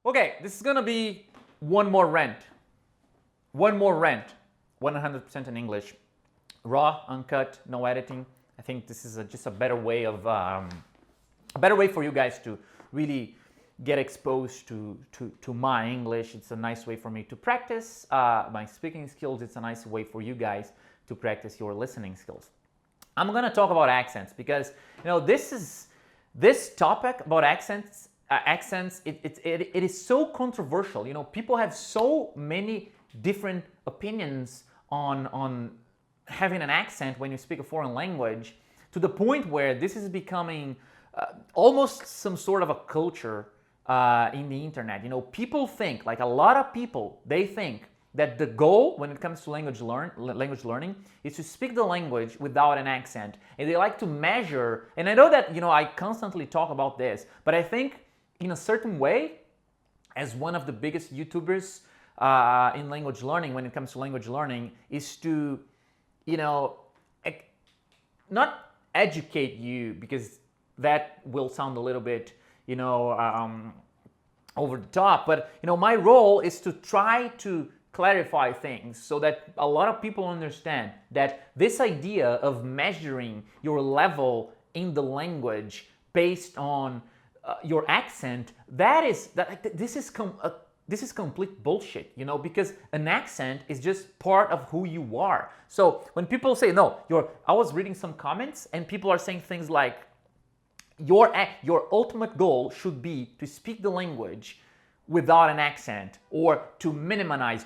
Okay, this is gonna be one more rant. One more rant. 100% in English. Raw, uncut, no editing. I think this is just a better way of a better way for you guys to really get exposed to my English. It's a nice way for me to practice my speaking skills. It's a nice way for you guys to practice your listening skills. I'm gonna talk about accents because this topic about accents. It is so controversial. People have so many different opinions on having an accent when you speak a foreign language, to the point where this is becoming almost some sort of a culture in the internet. People think, like a lot of people, they think that the goal when it comes to language learning is to speak the language without an accent, and they like to measure. And I know that I constantly talk about this, but I think in a certain way, as one of the biggest YouTubers in language learning, when it comes to language learning, is to not educate you, because that will sound a little bit over the top, but my role is to try to clarify things so that a lot of people understand that this idea of measuring your level in the language based on your accent, this is complete bullshit, because an accent is just part of who you are. So when people say, no, I was reading some comments and people are saying things like, your ultimate goal should be to speak the language without an accent, or to minimize,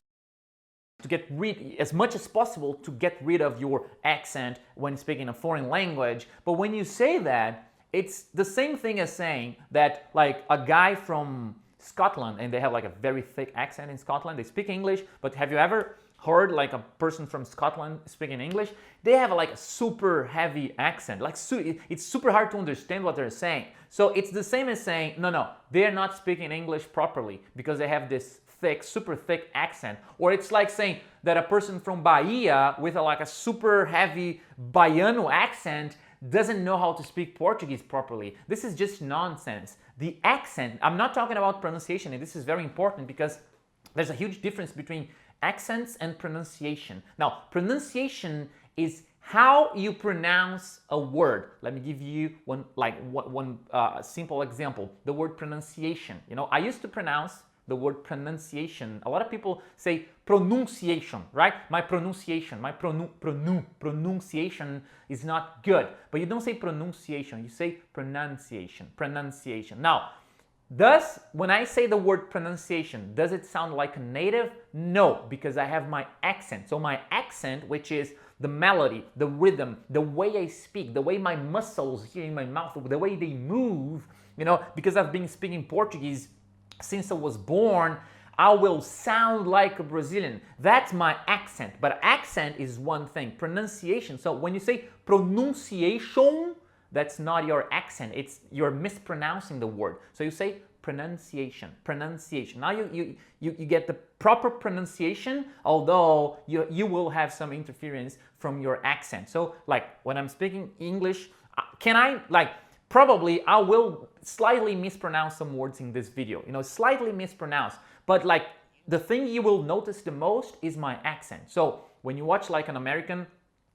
to get rid as much as possible, to get rid of your accent when speaking a foreign language. But when you say that, it's the same thing as saying that, like, a guy from Scotland, and they have like a very thick accent in Scotland, they speak English, but have you ever heard like a person from Scotland speaking English? They have like a super heavy accent, like it's super hard to understand what they're saying. So it's the same as saying, no, they're not speaking English properly because they have this thick, super thick accent. Or it's like saying that a person from Bahia with like a super heavy Baiano accent doesn't know how to speak Portuguese properly. This is just nonsense. The accent, I'm not talking about pronunciation, and this is very important because there's a huge difference between accents and pronunciation. Now, pronunciation is how you pronounce a word. Let me give you one simple example. The word pronunciation. I used to pronounce the word pronunciation. A lot of people say pronunciation, right? My pronunciation, pronunciation is not good. But you don't say pronunciation, you say pronunciation. Now, when I say the word pronunciation, does it sound like a native? No, because I have my accent. So my accent, which is the melody, the rhythm, the way I speak, the way my muscles here in my mouth, the way they move, because I've been speaking Portuguese since I was born, I will sound like a Brazilian. That's my accent. But accent is one thing. Pronunciation. So when you say pronunciation, that's not your accent. You're mispronouncing the word. So you say pronunciation. Now you get the proper pronunciation, although you will have some interference from your accent. So like when I'm speaking English, probably I will slightly mispronounce some words in this video, slightly mispronounce. But like the thing you will notice the most is my accent. So when you watch like an American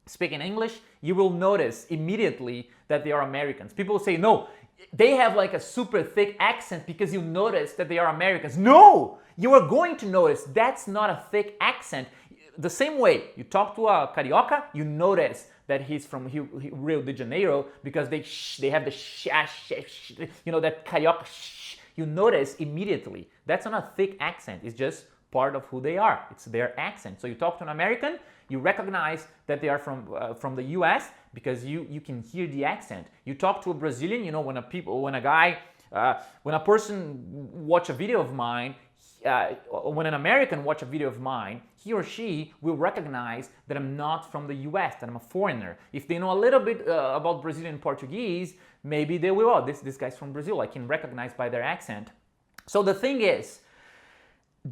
speaking English, you will notice immediately that they are Americans. People say, no, they have like a super thick accent because you notice that they are Americans. No, you are going to notice that's not a thick accent. The same way you talk to a Carioca, you notice that he's from Rio de Janeiro because they have the that Carioca you notice immediately. That's not a thick accent. It's just part of who they are. It's their accent. So you talk to an American, you recognize that they are from the US because you can hear the accent. You talk to a Brazilian, when a person watch a video of mine, when an American watch a video of mine, he or she will recognize that I'm not from the US, that I'm a foreigner. If they know a little bit about Brazilian Portuguese, maybe they will, this guy's from Brazil, I can recognize by their accent. So the thing is,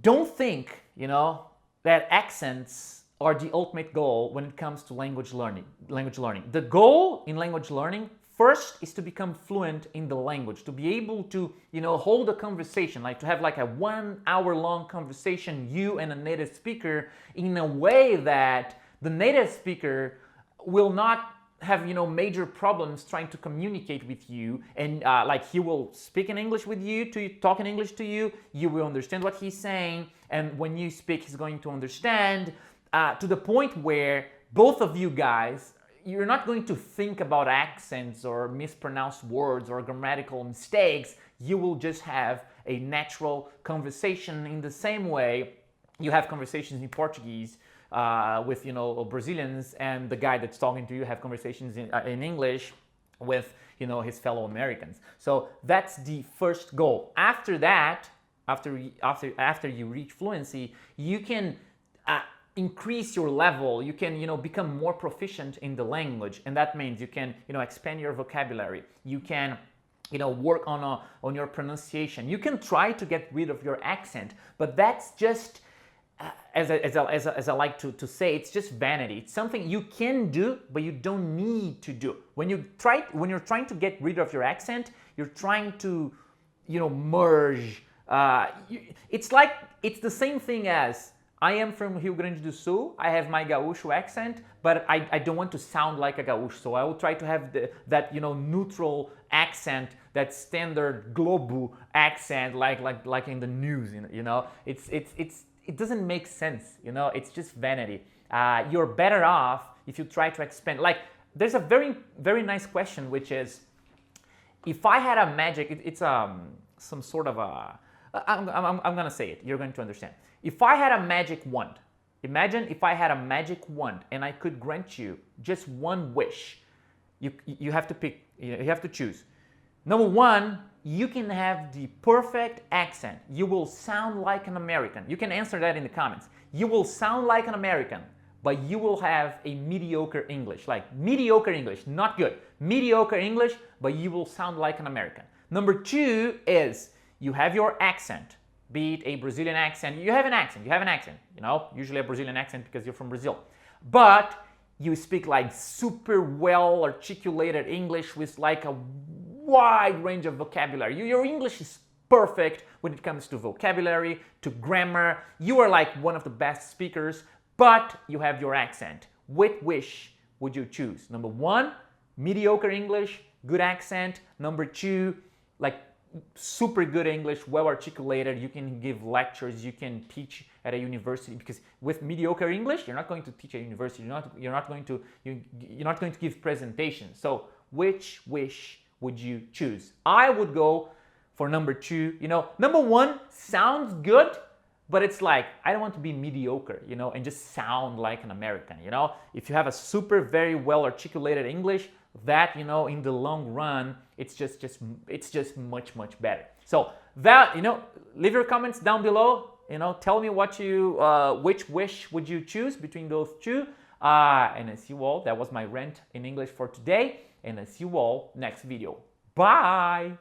don't think, that accents are the ultimate goal when it comes to language learning. The goal in language learning, first is to become fluent in the language, to be able to, hold a conversation, like to have like a 1 hour long conversation, you and a native speaker, in a way that the native speaker will not have major problems trying to communicate with you, and like he will speak in English with you, to talk in English to you, you will understand what he's saying, and when you speak he's going to understand, to the point where both of you guys, you're not going to think about accents or mispronounced words or grammatical mistakes. You will just have a natural conversation in the same way you have conversations in Portuguese with Brazilians, and the guy that's talking to you have conversations in English with his fellow Americans. So that's the first goal. After that, after you reach fluency, you can increase your level. You can become more proficient in the language, and that means you can expand your vocabulary. You can work on your pronunciation. You can try to get rid of your accent, but that's just as I like to say, it's just vanity. It's something you can do, but you don't need to do. When you're trying to get rid of your accent, you're trying to merge. It's the same thing as, I am from Rio Grande do Sul, I have my Gaúcho accent, but I don't want to sound like a Gaúcho, so I will try to have that neutral accent, that standard Globo accent, like in the news, it doesn't make sense, it's just vanity. You're better off if you try to expand. Like, there's a very, very nice question, which is, if I had a magic, it's some sort of a, I'm gonna say it, you're going to understand. If I had a magic wand, imagine if I had a magic wand and I could grant you just one wish. You have to pick, you have to choose. Number one, you can have the perfect accent. You will sound like an American. You can answer that in the comments. You will sound like an American, but you will have a mediocre English. Like mediocre English, not good. Mediocre English, but you will sound like an American. Number two is, you have your accent, be it a Brazilian accent. You have an accent, usually a Brazilian accent because you're from Brazil. But you speak like super well articulated English with like a wide range of vocabulary. Your English is perfect when it comes to vocabulary, to grammar. You are like one of the best speakers, but you have your accent. Which wish would you choose? Number one, mediocre English, good accent. Number two, like super good English, well articulated. You can give lectures, you can teach at a university, because with mediocre English, you're not going to teach at a university. You're not going to give presentations. So which wish would you choose? I would go for number two. Number one sounds good, but it's like, I don't want to be mediocre, and just sound like an American. If you have a super very well articulated English, that in the long run, it's just much better. So that leave your comments down below. Tell me what which wish would you choose between those two. And I see you all. That was my rant in English for today, and I see you all next video. Bye.